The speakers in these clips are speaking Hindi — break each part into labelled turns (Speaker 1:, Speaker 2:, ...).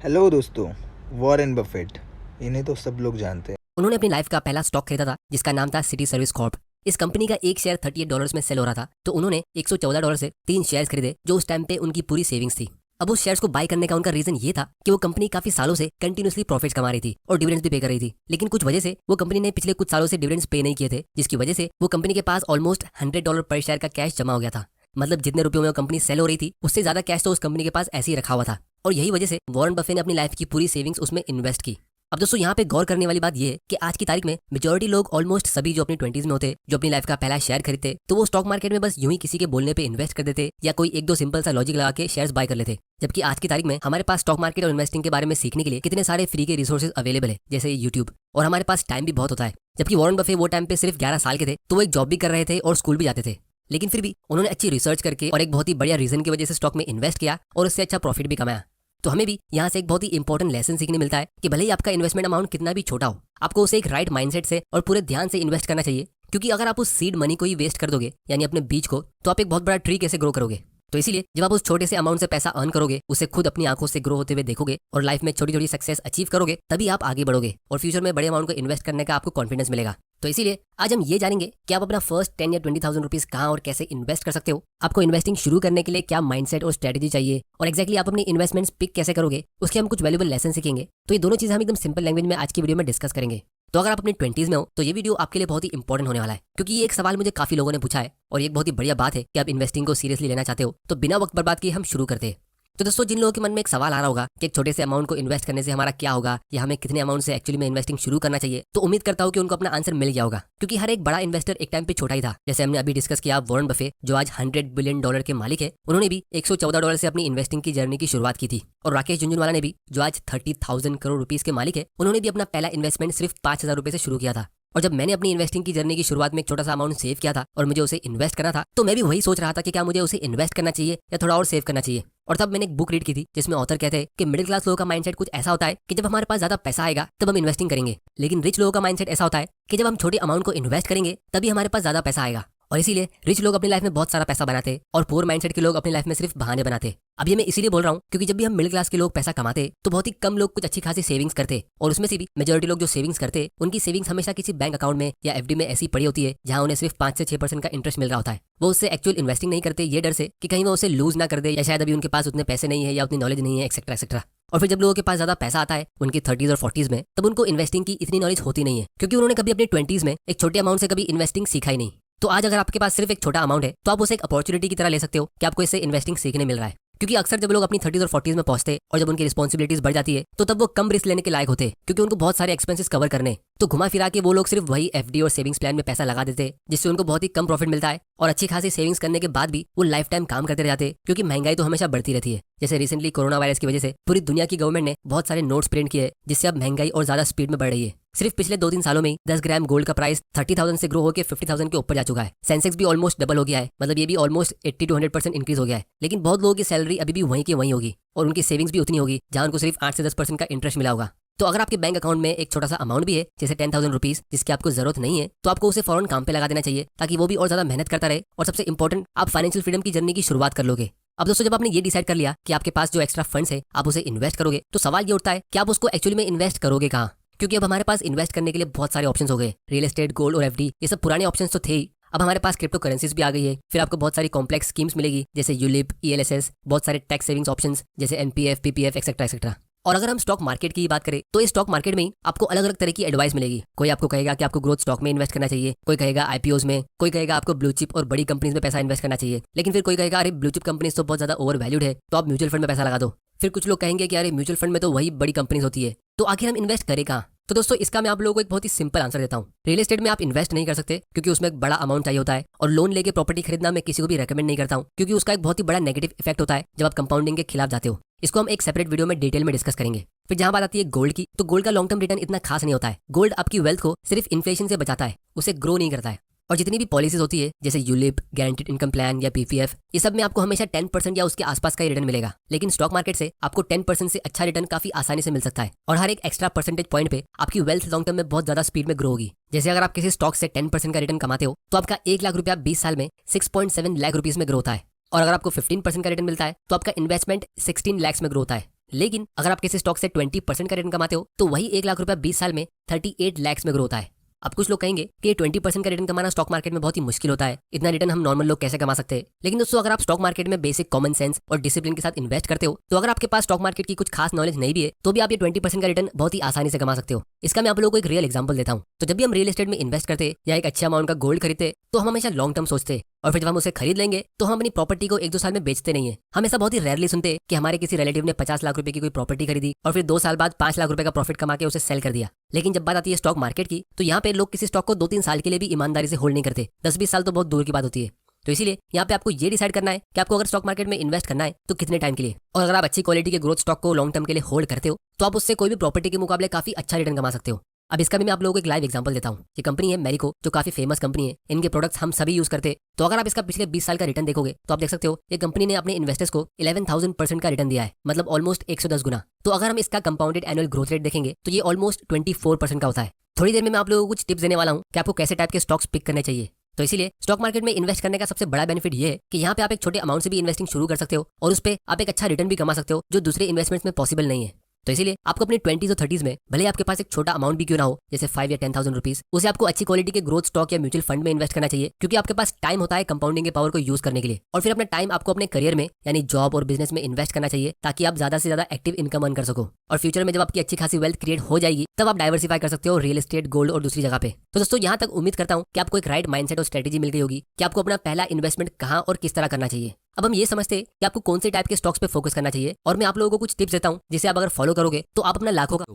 Speaker 1: हेलो दोस्तों। वॉरेन बफेट, इन्हें तो सब लोग जानते हैं।
Speaker 2: उन्होंने अपनी लाइफ का पहला स्टॉक खरीदा था जिसका नाम था सिटी सर्विस कॉर्प। इस कंपनी का एक शेयर $38 में सेल हो रहा था, तो उन्होंने $114 से 3 शेयर्स खरीदे, जो उस टाइम पे उनकी पूरी सेविंग्स थी। अब उस शेयर्स को बाय करने का उनका रीजन ये था कि वो कंपनी काफी सालों से कंटिन्यूसली प्रॉफिट्स कमा रही थी और डिविडेंड्स भी पे कर रही थी। लेकिन कुछ वजह से वो कंपनी ने पिछले कुछ सालों से डिविडेंड्स पे नहीं किए थे, जिसकी वजह से वो कंपनी के पास ऑलमोस्ट $100 पर शेयर का कैश जमा हो गया था। मतलब जितने रुपयों में वो कंपनी सेल हो रही थी, उससे ज्यादा कैश तो उस कंपनी के पास ऐसे ही रखा हुआ था। और यही वजह से वॉरेन बफे ने अपनी लाइफ की पूरी सेविंग्स उसमें इन्वेस्ट की। अब दोस्तों यहाँ पे गौर करने वाली बात ये है कि आज की तारीख में मेजॉरिटी लोग ऑलमोस्ट सभी जो अपनी 20s में होते, जो अपनी लाइफ का पहला शेयर खरीदते, तो वो स्टॉक मार्केट में बस यूं ही किसी के बोलने पे इन्वेस्ट कर देते या कोई एक दो सिंपल सा लॉजिक लगा के शेयर्स बाय कर लेते। जबकि आज की तारीख में हमारे पास स्टॉक मार्केट और इन्वेस्टिंग के बारे में सीखने के लिए कितने सारे फ्री के रिसोर्सेज अवेलेबल है, जैसे यूट्यूब, और हमारे पास टाइम भी बहुत होता है। जबकि वॉरेन बफे वो टाइम पे सिर्फ 11 साल के थे, तो वो एक जॉब भी कर रहे थे और स्कूल भी जाते थे। लेकिन फिर भी उन्होंने अच्छी रिसर्च करके और एक बहुत ही बढ़िया रीजन की वजह से स्टॉक में इन्वेस्ट किया और उससे अच्छा प्रॉफिट भी कमाया। तो हमें भी यहाँ से एक बहुत ही इंपॉर्टेंट लेसन सीखने मिलता है कि भले ही आपका इन्वेस्टमेंट अमाउंट कितना भी छोटा हो, आपको उसे एक राइट माइंडसेट से और पूरे ध्यान से इन्वेस्ट करना चाहिए। क्योंकि अगर आप उस सीड मनी को ही वेस्ट कर दोगे, यानी अपने बीज को, तो आप एक बहुत बड़ा ट्री कैसे ग्रो करोगे। तो इसीलिए जब आप उस छोटे से अमाउंट से पैसा अर्न करोगे, उसे खुद अपनी आंखों से ग्रो होते हुए देखोगे और लाइफ में छोटी छोटी सक्सेस अचीव करोगे, तभी आप आगे बढ़ोगे और फ्यूचर में बड़े अमाउंट को इन्वेस्ट करने का आपको कॉन्फिडेंस मिलेगा। तो इसीलिए आज हम ये जानेंगे कि आप अपना फर्स्ट 10 या 20,000 रुपीज कहाँ और कैसे इन्वेस्ट कर सकते हो, आपको इन्वेस्टिंग शुरू करने के लिए क्या माइंडसेट और स्ट्रेटेजी चाहिए, और एक्जैक्टली आप अपनी इन्वेस्टमेंट्स पिक कैसे करोगे, उसके हम कुछ वैल्यूबल लेसन सीखेंगे। तो ये दोनों चीजें हम एकदम सिंपल लैंग्वेज में आज की वीडियो में डिस्कस करेंगे। तो अगर आप अपनी 20s में हो तो ये वीडियो आपके लिए बहुत ही इंपॉर्टेंट होने वाला है, क्योंकि ये एक सवाल मुझे काफी लोगों ने पूछा है और ये एक बहुत ही बढ़िया बात है कि आप इन्वेस्टिंग को सीरियसली लेना चाहते हो। तो बिना वक्त बर्बाद किए हम शुरू करते हैं। तो दोस्तों, जिन लोगों के मन में एक सवाल आ रहा होगा कि एक छोटे से अमाउंट को इन्वेस्ट करने से हमारा क्या होगा, या हमें कितने अमाउंट से एक्चुअली में इन्वेस्टिंग शुरू करना चाहिए, तो उम्मीद करता हूं कि उनको अपना आंसर मिल गया होगा। क्योंकि हर एक बड़ा इन्वेस्टर एक टाइम पे छोटा ही था। जैसे हमने अभी डिस्कस किया, वॉरेन बफे जो आज $100 बिलियन के मालिक है, उन्होंने भी $114 से अपनी इन्वेस्टिंग की जर्नी की शुरुआत की थी। और राकेश झुनझुनवाला ने भी, जो आज 30,000 करोड़ रुपीज के मालिक है, उन्होंने भी अपना पहला इन्वेस्टमेंट सिर्फ $5,000 से शुरू किया था। और जब मैंने अपनी इन्वेस्टिंग की जर्नी की शुरुआत में एक छोटा सा अमाउंट सेव किया था और मुझे उसे इन्वेस्ट करना था, तो मैं भी वही सोच रहा था कि क्या मुझे उसे इन्वेस्ट करना चाहिए या थोड़ा और सेव करना चाहिए। और तब मैंने एक बुक रीड की थी जिसमें ऑथर कहते हैं कि मिडिल क्लास लोगों का माइंडसेट कुछ ऐसा होता है कि जब हमारे पास ज्यादा पैसा आएगा तब हम इन्वेस्टिंग करेंगे, लेकिन रिच लोगों का माइंडसेट ऐसा होता है कि जब हम छोटे अमाउंट को इन्वेस्ट करेंगे तभी हमारे पास ज्यादा पैसा आएगा। और इसीलिए रिच लोग अपनी लाइफ में बहुत सारा पैसा बनाते और पुअर माइंडसेट के लोग अपनी लाइफ में सिर्फ बहाने बनाते। अब ये मैं इसीलिए बोल रहा हूँ क्योंकि जब भी हम मिडिल क्लास के लोग पैसा कमाते तो बहुत ही कम लोग कुछ अच्छी खासी सेविंग्स करते, और उसमें से भी मेजॉरिटी लोग जो सेविंग्स करते, उनकी सेविंग्स हमेशा किसी बैंक अकाउंट में या एफडी में ऐसी पड़ी होती है जहां उन्हें सिर्फ 5 से 6% का इंटरेस्ट मिल रहा होता है। वो उससे एक्चुअल इन्वेस्टिंग नहीं करते, ये डर से कि कहीं वो उसे लूज ना कर दे, या शायद अभी उनके पास उतने पैसे नहीं है या उतनी नॉलेज नहीं है, एक्सेट्रा एक्सेट्रा। और फिर जब लोगों के पास ज्यादा पैसा आता है उनकी 30s और 40s में, तब उनको इन्वेस्टिंग की इतनी नॉलेज होती नहीं है, क्योंकि उन्होंने कभी अपनी 20s में एक छोटे अमाउंट से कभी इन्वेस्टिंग सीखा ही नहीं। तो आज अगर आपके पास सिर्फ एक छोटा अमाउंट है तो आप उसे एक अपॉर्चुनिटी की तरह ले सकते हो कि आपको इससे इन्वेस्टिंग सीखने मिल रहा है। क्योंकि अक्सर जब लोग अपनी 30s और 40s में पहुंचते और जब उनकी रिस्पॉन्सिबिलिटीज बढ़ जाती है, तो तब वो कम रिस्क लेने के लायक होते, क्योंकि उनको बहुत सारे एक्सपेंसेस कवर करने। तो घुमा फिरा के वो लोग सिर्फ वही एफडी और सेविंग्स प्लान में पैसा लगा देते, जिससे उनको बहुत ही कम प्रॉफिट मिलता है, और अच्छी खासी सेविंग्स करने के बाद भी वो लाइफ टाइम काम करते रह जाते, क्योंकि महंगाई तो हमेशा बढ़ती रहती है। जैसे रिसेंटली कोरोना वायरस की वजह से पूरी दुनिया की गवर्नमेंट ने बहुत सारे नोट्स प्रिंट किए, जिससे अब महंगाई और ज्यादा स्पीड में बढ़ रही है। सिर्फ पिछले 2-3 सालों में ही 10 ग्राम गोल्ड का प्राइस 30,000 से ग्रो होकर 50,000 के ऊपर जा चुका है। सेंसेक्स भी ऑलमोस्ट डबल हो गया है, मतलब ये भी ऑलमोस्ट 80 to 100% इंक्रीज हो गया है। लेकिन बहुत लोगों की सैलरी अभी भी वहीं की वहीं होगी और उनकी सेविंग्स भी उतनी होगी जहां उनको सिर्फ 8 से 10% का इंटरेस्ट मिला होगा। तो अगर आपके बैंक अकाउंट में एक छोटा सा अमाउंट भी है, जैसे 10,000 रुपीज, जिसकी आपको जरूरत नहीं है, तो आपको उसे फौरन काम पे लगा देना चाहिए, ताकि वो भी और ज्यादा मेहनत करता रहे, और सबसे इंपॉर्टेंट, आप फाइनेंशियल फ्रीडम की जर्नी की शुरुआत कर लोगे। अब दोस्तों, जब आपने ये डिसाइड कर लिया कि आपके पास जो एक्स्ट्रा फंड्स है आप उसे इन्वेस्ट करोगे, तो सवाल ये उठता है कि आप उसको एक्चुअली में इन्वेस्ट करोगे कहाँ। क्योंकि अब हमारे पास इन्वेस्ट करने के लिए बहुत सारे ऑप्शंस हो गए। रियल एस्टेट, गोल्ड और एफडी, ये सब पुराने ऑप्शंस तो थे ही। अब हमारे पास क्रिप्टो करेंसीज भी आ गई है। फिर आपको बहुत सारी कॉम्प्लेक्स स्कीम्स मिलेगी, जैसे यूलिप, ईएलएसएस, बहुत सारे टैक्स सेविंग्स ऑप्शंस जैसे एनपीएफ, पीपीएफ, एक्सेट्रा एक्सेट्रा। और अगर हम स्टॉक मार्केट की बात करें तो इस स्टॉक मार्केट में ही आपको अलग अलग तरह की एडवाइस मिलेगी। कोई आपको कहेगा कि आपको ग्रोथ स्टॉक में इन्वेस्ट करना चाहिए, कोई कहेगा आईपीओज में, कोई कहेगा आपको ब्लू चिप और बड़ी कंपनीज में पैसा इन्वेस्ट करना चाहिए, लेकिन फिर कोई कहेगा अरे ब्लू चिप कंपनीज तो बहुत ज्यादा ओवर वैल्यूड है, तो आप म्यूचुअल फंड में पैसा लगा दो। फिर कुछ लोग कहेंगे कि अरे म्यूचुअल फंड में तो वही बड़ी कंपनीज होती है, तो आखिर हम इन्वेस्ट करें कहाँ। तो दोस्तों, इसका मैं आप लोगों को एक बहुत ही सिंपल आंसर देता हूँ। रियल एस्टेट में आप इन्वेस्ट नहीं कर सकते, क्योंकि उसमें एक बड़ा अमाउंट चाहिए होता है, और लोन लेके प्रॉपर्टी खरीदना मैं किसी को भी रेकमेंड नहीं करता हूँ, क्योंकि उसका एक बहुत ही बड़ा नेगेटिव इफेक्ट होता है जब आप कंपाउंडिंग के खिलाफ जाते हो। इसको हम एक सेपरेट वीडियो में डिटेल में डिस्कस करेंगे। फिर जहां बात आती है गोल्ड की, तो गोल्ड का लॉन्ग टर्म रिटर्न इतना खास नहीं होता है। गोल्ड आपकी वेल्थ को सिर्फ इन्फ्लेशन से बचाता है, उसे ग्रो नहीं करता है। और जितनी भी पॉलिसीज होती है, जैसे यूलिप, गारंटीड इनकम प्लान या पीपीएफ, ये सब में आपको हमेशा 10% या उसके आसपास का ही रिटर्न मिलेगा। लेकिन स्टॉक मार्केट से आपको 10% से अच्छा रिटर्न काफी आसानी से मिल सकता है, और हर एक एक्स्ट्रा परसेंटेज पॉइंट पे आपकी वेल्थ लॉन्ग टर्म में बहुत ज्यादा स्पीड में ग्रो होगी। जैसे अगर आप किसी स्टॉक से 10% का रिटर्न कमाते हो, तो आपका 1 लाख रुपया 20 साल में 6.7 लाख रुपीज में ग्रो होता है। और अगर आपको 15% का रिटर्न मिलता है, तो आपका इन्वेस्टमेंट 16 लाख में ग्रो होता है। लेकिन अगर आप किसी स्टॉक से 20% का रिटर्न कमाते हो तो वही 1 लाख रुपया 20 साल में 38 लाख में ग्रो होता है। अब कुछ लोग कहेंगे कि ये 20% का रिटर्न कमाना स्टॉक मार्केट में बहुत ही मुश्किल होता है, इतना रिटर्न हम नॉर्मल लोग कैसे कमा सकते हैं। लेकिन दोस्तों, अगर आप स्टॉक मार्केट में बेसिक कॉमन सेंस और डिसिप्लिन के साथ इन्वेस्ट करते हो, तो अगर आपके पास स्टॉक मार्केट की कुछ खास नॉलेज नहीं भी है तो भी आप ये 20% का रिटर्न बहुत ही आसानी से कमा सकते हो। इसका मैं आप लोगों को एक रियल एग्जांपल देता हूँ। तो जब भी हम रियल एस्टेट में इन्वेस्ट करते हैं या एक अच्छा अमाउंट का गोल्ड खरीदते तो हम हमेशा लॉन्ग टर्म सोचते हैं, और फिर जब हम उसे खरीद लेंगे तो हम अपनी प्रॉपर्टी को 1-2 साल में बेचते नहीं है। हम ऐसा बहुत ही रेयरली सुनते हैं कि हमारे किसी रिलेटिव ने 50 लाख रुपए की कोई प्रॉपर्टी खरीदी और फिर 2 साल बाद 5 लाख रुपए का प्रॉफिट कमा के उसे सेल कर दिया। लेकिन जब बात आती है स्टॉक मार्केट की, तो यहाँ पे लोग किसी स्टॉक को 2-3 साल के लिए भी ईमानदारी से होल्ड नहीं करते, 10-20 साल तो बहुत दूर की बात होती है। तो इसीलिए यहाँ पे आपको ये डिसाइड करना है कि आपको अगर स्टॉक मार्केट में इन्वेस्ट करना है तो कितने टाइम के लिए। और अगर आप अच्छी क्वालिटी के ग्रोथ स्टॉक को लॉन्ग टर्म के लिए होल्ड करते हो तो आप उससे कोई भी प्रॉपर्टी के मुकाबले काफी अच्छा रिटर्न कमा सकते हो। अब इसका भी मैं आप लोगों को एक लाइव एग्जांपल देता हूँ। ये कंपनी है मैरिको, जो काफी फेमस कंपनी है, इनके प्रोडक्ट्स हम सभी यूज करते हैं। तो अगर आप इसका पिछले 20 साल का रिटर्न देखोगे तो आप देख सकते हो ये कंपनी ने अपने इन्वेस्टर्स को 11,000% का रिटर्न दिया है, मतलब ऑलमोस्ट 110 गुना। तो अगर हम इसका कंपाउंडेड एनुअल ग्रोथ रेट देखेंगे तो ये ऑलमोस्ट 24% का होता है। थोड़ी देर में मैं आप लोगों को कुछ टिप्स देने वाला हूँ कि आपको कैसे टाइप के स्टॉक्स पिक करने चाहिए। तो इसीलिए स्टॉक मार्केट में इन्वेस्ट करने का सबसे बड़ा बेनिफिट ये है कि यहाँ पे आप एक छोटे अमाउंट से भी इन्वेस्टिंग शुरू कर सकते हो और उस पे आप एक अच्छा रिटर्न भी कमा सकते हो, जो दूसरे इन्वेस्टमेंट्स में पॉसिबल नहीं है। तो इसीलिए आपको अपनी 20s और 30s में भले आपके पास एक छोटा अमाउंट भी क्यों ना हो, जैसे 5 या 10,000 रुपीज, उसे आपको अच्छी क्वालिटी के ग्रोथ स्टॉक या म्यूचुअल फंड में इन्वेस्ट करना चाहिए, क्योंकि आपके पास टाइम होता है कंपाउंडिंग के पावर को यूज करने के लिए। और फिर अपना टाइम आपको अपने करियर में यानी जॉब और बिजनेस में इन्वेस्ट करना चाहिए, ताकि आप ज्यादा से ज्यादा एक्टिव इनकम अर्न कर सको। और फ्यूचर में जब आपकी अच्छी खासी वेल्थ क्रिएट हो जाएगी तब आप डाइवर्सिफाई कर सकते हो रियल एस्टेट, गोल्ड और दूसरी जगह पे। तो दोस्तों, यहाँ तक उम्मीद करता हूँ कि आपको एक राइट माइंडसेट और स्ट्रेटेजी मिल गई होगी कि आपको अपना पहला इन्वेस्टमेंट कहाँ और किस तरह करना चाहिए। अब हम ये समझते हैं कि आपको कौन से टाइप के स्टॉक्स पे फोकस करना चाहिए, और मैं आप लोगों को कुछ टिप्स देता हूँ जिसे आप अगर फॉलो करोगे तो आप अपना लाखों का।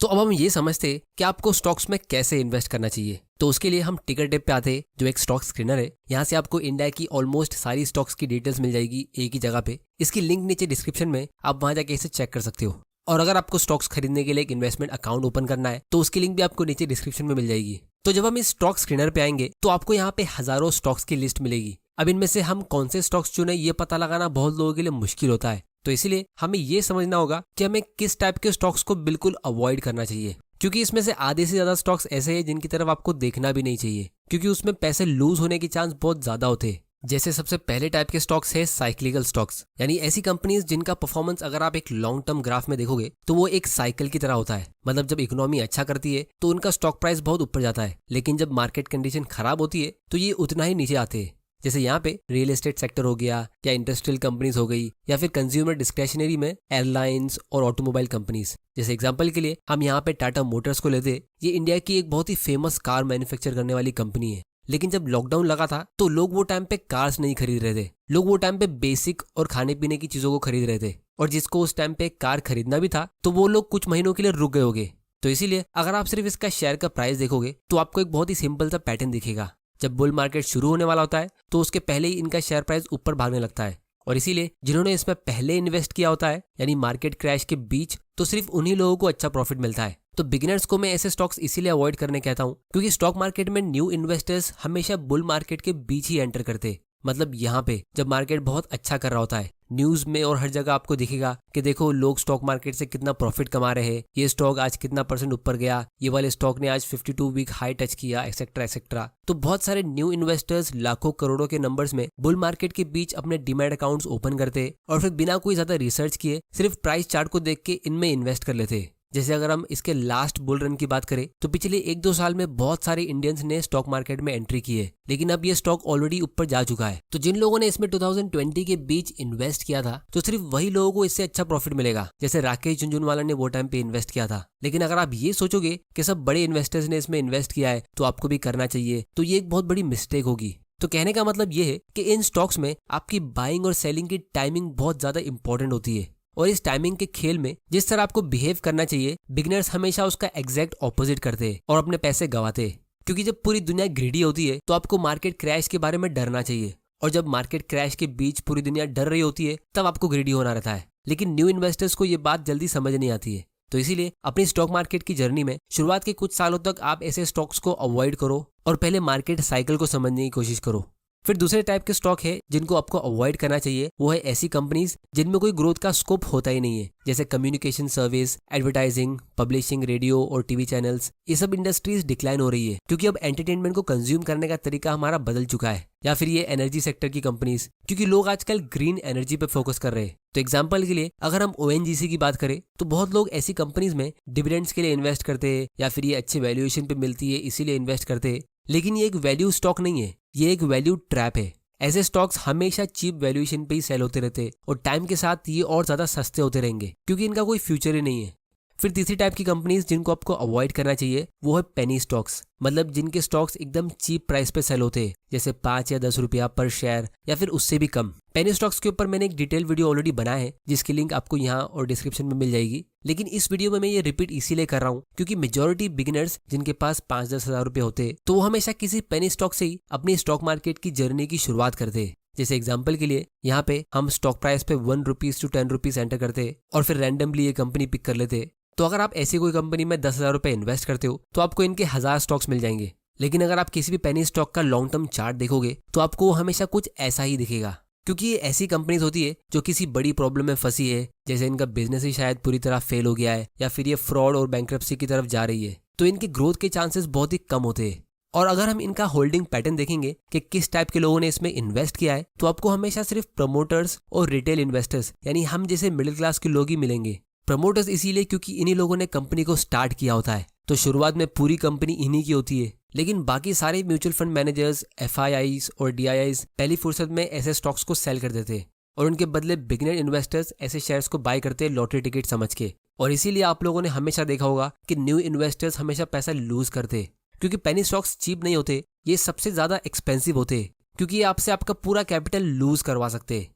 Speaker 3: तो अब हम ये समझते हैं कि आपको स्टॉक्स में कैसे इन्वेस्ट करना चाहिए। तो उसके लिए हम टिकर टिप पे आते हैं, जो एक स्टॉक स्क्रीनर है। यहाँ से आपको इंडिया की ऑलमोस्ट सारी स्टॉक्स की डिटेल्स मिल जाएगी एक ही जगह पे। इसकी लिंक नीचे डिस्क्रिप्शन में, आप वहां जाके इसे चेक कर सकते हो। और अगर आपको स्टॉक्स खरीदने के लिए एक इन्वेस्टमेंट अकाउंट ओपन करना है तो उसकी लिंक भी आपको नीचे डिस्क्रिप्शन में मिल जाएगी। तो जब हम इस स्टॉक स्क्रीनर पे आएंगे तो आपको यहाँ पे हजारों स्टॉक्स की लिस्ट मिलेगी। अब इनमें से हम कौन से स्टॉक्स चुने ये पता लगाना बहुत लोगों के लिए मुश्किल होता है। तो इसीलिए हमें ये समझना होगा कि हमें किस टाइप के स्टॉक्स को बिल्कुल अवॉइड करना चाहिए, क्योंकि इसमें से आधे से ज्यादा स्टॉक्स ऐसे हैं जिनकी तरफ आपको देखना भी नहीं चाहिए, क्योंकि उसमें पैसे लूज होने के चांस बहुत ज्यादा होते हैं। जैसे सबसे पहले टाइप के स्टॉक्स है साइक्लिकल स्टॉक्स, यानी ऐसी कंपनीज जिनका परफॉर्मेंस अगर आप एक लॉन्ग टर्म ग्राफ में देखोगे तो वो एक साइकिल की तरह होता है। मतलब जब इकोनॉमी अच्छा करती है तो उनका स्टॉक प्राइस बहुत ऊपर जाता है, लेकिन जब मार्केट कंडीशन खराब होती है तो ये उतना ही नीचे आते हैं। जैसे यहाँ पे रियल एस्टेट सेक्टर हो गया, या इंडस्ट्रियल कंपनीज हो गई, या फिर कंज्यूमर डिस्क्रिशनरी में एयरलाइंस और ऑटोमोबाइल कंपनीज। जैसे एग्जांपल के लिए हम यहाँ पे टाटा मोटर्स को लेते। ये इंडिया की एक बहुत ही फेमस कार मैन्युफैक्चर करने वाली कंपनी है। लेकिन जब लॉकडाउन लगा था तो लोग वो टाइम पे कार्स नहीं खरीद रहे थे, लोग वो टाइम पे बेसिक और खाने पीने की चीजों को खरीद रहे थे। और जिसको उस टाइम पे कार खरीदना भी था तो वो लोग कुछ महीनों के लिए रुक गए होंगे। तो इसीलिए अगर आप सिर्फ इसका शेयर का प्राइस देखोगे तो आपको एक बहुत ही सिंपल सा पैटर्न दिखेगा। जब बुल मार्केट शुरू होने वाला होता है तो उसके पहले ही इनका शेयर प्राइस ऊपर भागने लगता है। और इसीलिए जिन्होंने इसमें पहले इन्वेस्ट किया होता है, यानी मार्केट क्रैश के बीच, तो सिर्फ उन्हीं लोगों को अच्छा प्रॉफिट मिलता है। तो बिगिनर्स को मैं ऐसे स्टॉक्स इसीलिए अवॉइड करने कहता हूँ क्योंकि स्टॉक मार्केट में न्यू इन्वेस्टर्स हमेशा बुल मार्केट के बीच ही एंटर करते। मतलब यहाँ पे जब मार्केट बहुत अच्छा कर रहा होता है, न्यूज में और हर जगह आपको दिखेगा कि देखो लोग स्टॉक मार्केट से कितना प्रॉफिट कमा रहे हैं, ये स्टॉक आज कितना % ऊपर गया, ये वाले स्टॉक ने आज 52 वीक हाई टच किया, एक्सेट्रा एक्सेट्रा। तो बहुत सारे न्यू इन्वेस्टर्स लाखों करोड़ों के नंबर्स में बुल मार्केट के बीच अपने डीमैट अकाउंट्स ओपन करते और फिर बिना कोई ज्यादा रिसर्च किए सिर्फ प्राइस चार्ट को देख के इनमें इन्वेस्ट कर लेते। जैसे अगर हम इसके लास्ट बुल रन की बात करें तो पिछले 1-2 साल में बहुत सारे इंडियंस ने स्टॉक मार्केट में एंट्री की है, लेकिन अब ये स्टॉक ऑलरेडी ऊपर जा चुका है। तो जिन लोगों ने इसमें 2020 के बीच इन्वेस्ट किया था तो सिर्फ वही लोगों को इससे अच्छा प्रॉफिट मिलेगा, जैसे राकेश झुनझुनवाला ने वो टाइम पे इन्वेस्ट किया था। लेकिन अगर आप ये सोचोगे कि सब बड़े इन्वेस्टर्स ने इसमें इन्वेस्ट किया है तो आपको भी करना चाहिए, तो ये एक बहुत बड़ी मिस्टेक होगी। तो कहने का मतलब ये है कि इन स्टॉक्स में आपकी बाइंग और सेलिंग की टाइमिंग बहुत ज्यादा इंपॉर्टेंट होती है, और इस टाइमिंग के खेल में जिस तरह आपको बिहेव करना चाहिए बिगिनर्स हमेशा उसका एग्जैक्ट ऑपोजिट करते हैं और अपने पैसे गंवाते हैं। क्योंकि जब पूरी दुनिया ग्रीडी होती है तो आपको मार्केट क्रैश के बारे में डरना चाहिए, और जब मार्केट क्रैश के बीच पूरी दुनिया डर रही होती है तब आपको ग्रीडी होना रहता है। लेकिन न्यू इन्वेस्टर्स को ये बात जल्दी समझ नहीं आती है। तो इसीलिए अपनी स्टॉक मार्केट की जर्नी में शुरुआत के कुछ सालों तक आप ऐसे स्टॉक्स को अवॉइड करो और पहले मार्केट साइकिल को समझने की कोशिश करो। फिर दूसरे टाइप के स्टॉक है जिनको आपको अवॉइड करना चाहिए, वो है ऐसी कंपनीज जिनमें कोई ग्रोथ का स्कोप होता ही नहीं है, जैसे communication service, advertising, publishing, radio और टीवी चैनल्स। ये सब इंडस्ट्रीज डिक्लाइन हो रही है क्योंकि अब एंटरटेनमेंट को कंज्यूम करने का तरीका हमारा बदल चुका है। या फिर ये एनर्जी सेक्टर की कंपनीज, क्योंकि लोग आजकल ग्रीन एनर्जी पे फोकस कर रहे हैं। तो एग्जांपल के लिए अगर हम ONGC की बात करें तो बहुत लोग ऐसी कंपनीज में डिविडेंड्स के लिए इन्वेस्ट करते हैं या फिर ये अच्छे वैल्यूएशन पे मिलती है इसीलिए इन्वेस्ट करते हैं, लेकिन ये एक वैल्यू स्टॉक नहीं है, ये एक वैल्यू ट्रैप है। ऐसे स्टॉक्स हमेशा चीप वैल्यूएशन पे ही सेल होते रहते हैं और टाइम के साथ ये और ज्यादा सस्ते होते रहेंगे क्योंकि इनका कोई फ्यूचर ही नहीं है। फिर तीसरी टाइप की कंपनीज जिनको आपको अवॉइड करना चाहिए वो है पेनी स्टॉक्स, मतलब जिनके स्टॉक्स एकदम चीप प्राइस पे सेल होते हैं, जैसे 5 या 10 रुपया पर शेयर या फिर उससे भी कम। पेनी स्टॉक्स के ऊपर मैंने एक डिटेल वीडियो ऑलरेडी बनाया है जिसकी लिंक आपको यहाँ और डिस्क्रिप्शन में मिल जाएगी, लेकिन इस वीडियो में मैं ये रिपीट इसीलिए कर रहा हूँ क्योंकि मेजोरिटी बिगिनर्स जिनके पास 5-10 हज़ार रुपये होते तो वो हमेशा किसी पेनी स्टॉक से ही अपनी स्टॉक मार्केट की जर्नी की शुरुआत करते हैं। जैसे एग्जाम्पल के लिए यहाँ पे हम स्टॉक प्राइस पे 1 रुपीज to 10 रुपीज एंटर करते और फिर रैंडमली ये कंपनी पिक कर लेते। तो अगर आप ऐसी कोई कंपनी में 10,000 रुपये इन्वेस्ट करते हो तो आपको इनके 1000 स्टॉक्स मिल जाएंगे, लेकिन अगर आप किसी भी पेनी स्टॉक का लॉन्ग टर्म चार्ट देखोगे तो आपको हमेशा कुछ ऐसा ही दिखेगा, क्योंकि ये ऐसी कंपनीज होती है जो किसी बड़ी प्रॉब्लम में फंसी है, जैसे इनका बिजनेस ही शायद पूरी तरह फेल हो गया है या फिर ये फ्रॉड और बैंक्रप्सी की तरफ जा रही है, तो इनके ग्रोथ के चांसेस बहुत ही कम होते हैं। और अगर हम इनका होल्डिंग पैटर्न देखेंगे कि किस टाइप के लोगों ने इसमें इन्वेस्ट किया है, तो आपको हमेशा सिर्फ प्रमोटर्स और रिटेल इन्वेस्टर्स यानी हम जैसे मिडिल क्लास के लोग ही मिलेंगे। प्रमोटर्स इसीलिए क्योंकि इन्हीं लोगों ने कंपनी को स्टार्ट किया होता है, तो शुरुआत में पूरी कंपनी इन्हीं की होती है, लेकिन बाकी सारे म्यूचुअल फंड मैनेजर्स, FIIs और DIIs पहली फुर्सत में ऐसे स्टॉक्स को सेल कर देते और उनके बदले बिगिनर इन्वेस्टर्स ऐसे शेयर्स को बाय करते लॉटरी टिकट समझ के। और इसीलिए आप लोगों ने हमेशा देखा होगा कि न्यू इन्वेस्टर्स हमेशा पैसा लूज करते, क्योंकि पेनी स्टॉक्स चीप नहीं होते, ये सबसे ज्यादा एक्सपेंसिव होते, क्योंकि ये आपसे आपका पूरा कैपिटल लूज करवा सकते हैं।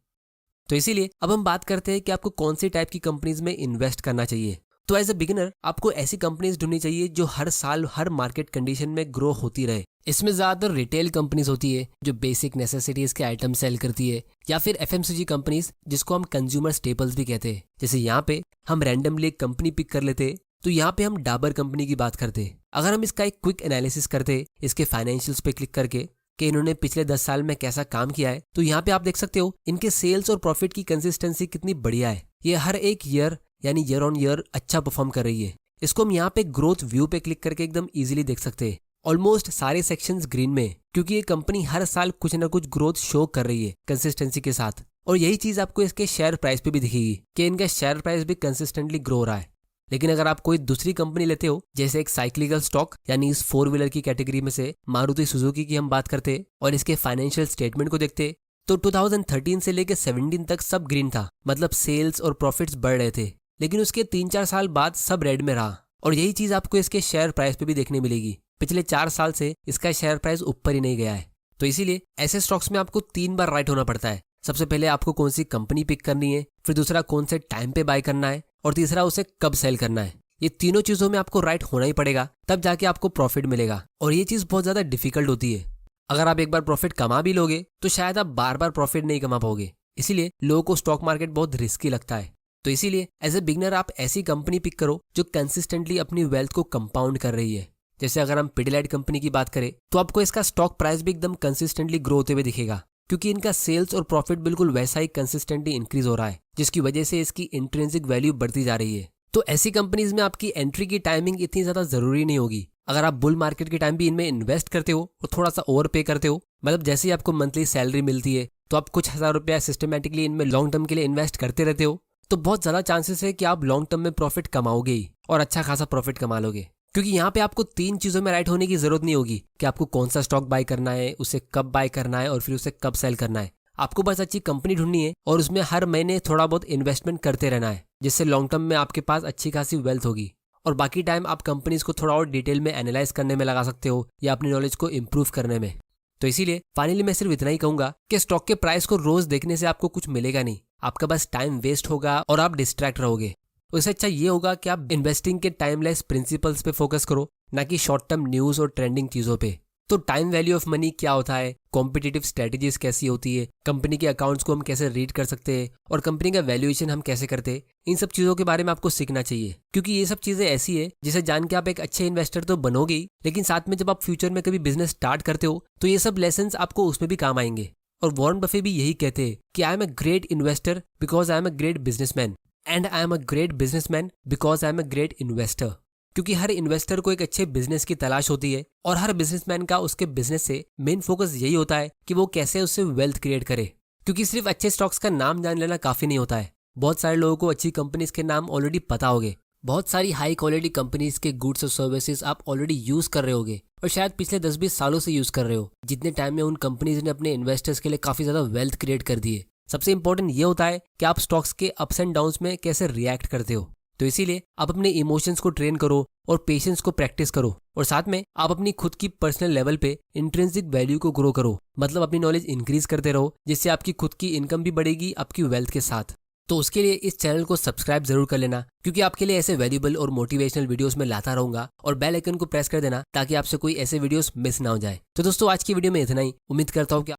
Speaker 3: तो इसीलिए अब हम बात करते हैं कि आपको कौन सी टाइप की कंपनीज में इन्वेस्ट करना चाहिए। तो एज अ बिगिनर आपको ऐसी कंपनीज ढूंढनी चाहिए जो हर साल हर मार्केट कंडीशन में ग्रो होती रहे। इसमें ज्यादातर रिटेल कंपनीज होती है जो बेसिक नेसेसिटीज के आइटम सेल करती है, या फिर FMCG कंपनीज जिसको हम कंज्यूमर स्टेपल्स भी कहते हैं। जैसे यहाँ पे हम रैंडमली एक कंपनी पिक कर लेते, तो यहाँ पे हम डाबर कंपनी की बात करते। अगर हम इसका एक क्विक एनालिसिस करते इसके फाइनेंशियल्स पे क्लिक करके कि इन्होंने पिछले 10 साल में कैसा काम किया है, तो यहाँ पे आप देख सकते हो इनके सेल्स और प्रॉफिट की कंसिस्टेंसी कितनी बढ़िया है। ये हर एक ईयर यानी ईयर ऑन ईयर अच्छा परफॉर्म कर रही है। इसको हम यहाँ पे ग्रोथ व्यू पे क्लिक करके एकदम इजीली देख सकते हैं। ऑलमोस्ट सारे सेक्शंस ग्रीन में, क्योंकि ये कंपनी हर साल कुछ ना कुछ ग्रोथ शो कर रही है कंसिस्टेंसी के साथ। और यही चीज आपको इसके शेयर प्राइस पे भी दिखेगी कि इनका शेयर प्राइस भी कंसिस्टेंटली ग्रो हो रहा है। लेकिन अगर आप कोई दूसरी कंपनी लेते हो, जैसे एक साइक्लिकल स्टॉक यानी इस 4 व्हीलर की कैटेगरी में से मारुति सुजुकी की हम बात करते और इसके फाइनेंशियल स्टेटमेंट को देखते, तो 2013 से लेकर 17 तक सब ग्रीन था, मतलब सेल्स और प्रॉफिट्स बढ़ रहे थे। लेकिन उसके 3-4 साल बाद सब रेड में रहा, और यही चीज आपको इसके शेयर प्राइस पे भी देखने मिलेगी। पिछले 4 साल से इसका शेयर प्राइस ऊपर ही नहीं गया है। तो इसीलिए ऐसे स्टॉक्स में आपको 3 बार राइट होना पड़ता है। सबसे पहले आपको कौन सी कंपनी पिक करनी है, फिर दूसरा कौन से टाइम पे बाय करना है, और तीसरा उसे कब सेल करना है। ये तीनों चीजों में आपको राइट होना ही पड़ेगा, तब जाके आपको प्रॉफिट मिलेगा। और ये चीज बहुत ज्यादा डिफिकल्ट होती है। अगर आप एक बार प्रॉफिट कमा भी लोगे तो शायद आप बार बार प्रॉफिट नहीं कमा पाओगे। इसीलिए लोगों को स्टॉक मार्केट बहुत रिस्की लगता है। तो इसीलिए एज ए बिगनर आप ऐसी कंपनी पिक करो जो कंसिस्टेंटली अपनी वेल्थ को कंपाउंड कर रही है। जैसे अगर हम पिडिलाइट कंपनी की बात करें तो आपको इसका स्टॉक प्राइस भी एकदम कंसिस्टेंटली ग्रो होते हुए दिखेगा, क्योंकि इनका सेल्स और प्रॉफिट बिल्कुल वैसा ही कंसिस्टेंटली इंक्रीज हो रहा है, जिसकी वजह से इसकी इंट्रिंसिक वैल्यू बढ़ती जा रही है। तो ऐसी कंपनीज में आपकी एंट्री की टाइमिंग इतनी ज्यादा जरूरी नहीं होगी। अगर आप बुल मार्केट के टाइम भी इनमें इन्वेस्ट करते हो और थोड़ा सा ओवर पे करते हो, मतलब जैसे ही आपको मंथली सैलरी मिलती है तो आप कुछ हजार रुपया सिस्टमेटिकली इनमें लॉन्ग टर्म के लिए इन्वेस्ट करते रहते हो, तो बहुत ज्यादा चांसेस है कि आप लॉन्ग टर्म में प्रॉफिट कमाओगे ही, और अच्छा खासा प्रॉफिट कमा लोगे। क्योंकि यहाँ पे आपको 3 चीजों में राइट होने की जरूरत नहीं होगी कि आपको कौन सा स्टॉक बाय करना है, उसे कब बाय करना है और फिर उसे कब सेल करना है। आपको बस अच्छी कंपनी ढूंढनी है और उसमें हर महीने थोड़ा बहुत इन्वेस्टमेंट करते रहना है, जिससे लॉन्ग टर्म में आपके पास अच्छी खासी वेल्थ होगी। और बाकी टाइम आप कंपनीज को थोड़ा और डिटेल में एनालाइज करने में लगा सकते हो या अपनी नॉलेज को इम्प्रूव करने में। तो इसीलिए फाइनली मैं सिर्फ इतना ही कहूंगा कि स्टॉक के प्राइस को रोज देखने से आपको कुछ मिलेगा नहीं, आपका बस टाइम वेस्ट होगा और आप डिस्ट्रैक्ट रहोगे। उससे अच्छा ये होगा कि आप इन्वेस्टिंग के टाइमलेस प्रिंसिपल्स पे फोकस करो, ना कि शॉर्ट टर्म न्यूज और ट्रेंडिंग चीजों पे। तो टाइम वैल्यू ऑफ मनी क्या होता है, कॉम्पिटिटिव स्ट्रेटेजीज कैसी होती है, कंपनी के अकाउंट्स को हम कैसे रीड कर सकते हैं और कंपनी का वैल्यूएशन हम कैसे करते हैं, इन सब चीज़ों के बारे में आपको सीखना चाहिए। क्योंकि ये सब चीज़ें ऐसी है जिसे जान के आप एक अच्छे इन्वेस्टर तो बनोगे ही, लेकिन साथ में जब आप फ्यूचर में कभी बिजनेस स्टार्ट करते हो तो ये सब लेसन्स आपको उसमें भी काम आएंगे। और वॉरेन बफे भी यही कहते हैं कि I am a great investor because I am a great businessman and I am a great businessman because I am a great investor. क्योंकि हर इन्वेस्टर को एक अच्छे बिजनेस की तलाश होती है और हर बिजनेसमैन का उसके बिजनेस से मेन फोकस यही होता है कि वो कैसे उससे वेल्थ क्रिएट करे। क्योंकि सिर्फ अच्छे स्टॉक्स का नाम जान लेना काफी नहीं होता है। बहुत सारे लोगों को अच्छी कंपनीज के नाम ऑलरेडी पता होंगे, बहुत सारी हाई क्वालिटी कंपनीज के गुड्स और सर्विसेज आप ऑलरेडी यूज कर रहे होगे और शायद पिछले 10-20 सालों से यूज कर रहे हो, जितने टाइम में उन कंपनीज ने अपने इन्वेस्टर्स के लिए काफी ज्यादा वेल्थ क्रिएट कर दी है। सबसे इंपॉर्टेंट ये होता है कि आप स्टॉक्स के अप्स एंड डाउन्स में कैसे रिएक्ट करते हो। तो इसीलिए आप अपने इमोशंस को ट्रेन करो और पेशेंस को प्रैक्टिस करो और साथ में आप अपनी खुद की पर्सनल लेवल पे इंट्रिंसिक वैल्यू को ग्रो करो। मतलब अपनी नॉलेज इंक्रीज करते रहो, जिससे आपकी खुद की इनकम भी बढ़ेगी आपकी वेल्थ के साथ। तो उसके लिए इस चैनल को सब्सक्राइब जरूर कर लेना, क्योंकि आपके लिए ऐसे वैल्यूबल और मोटिवेशनल वीडियोस में लाता रहूंगा। और बेल आइकन को प्रेस कर देना ताकि आपसे कोई ऐसे वीडियोस मिस ना हो जाए। तो दोस्तों आज की वीडियो में इतना ही। उम्मीद करता हूँ कि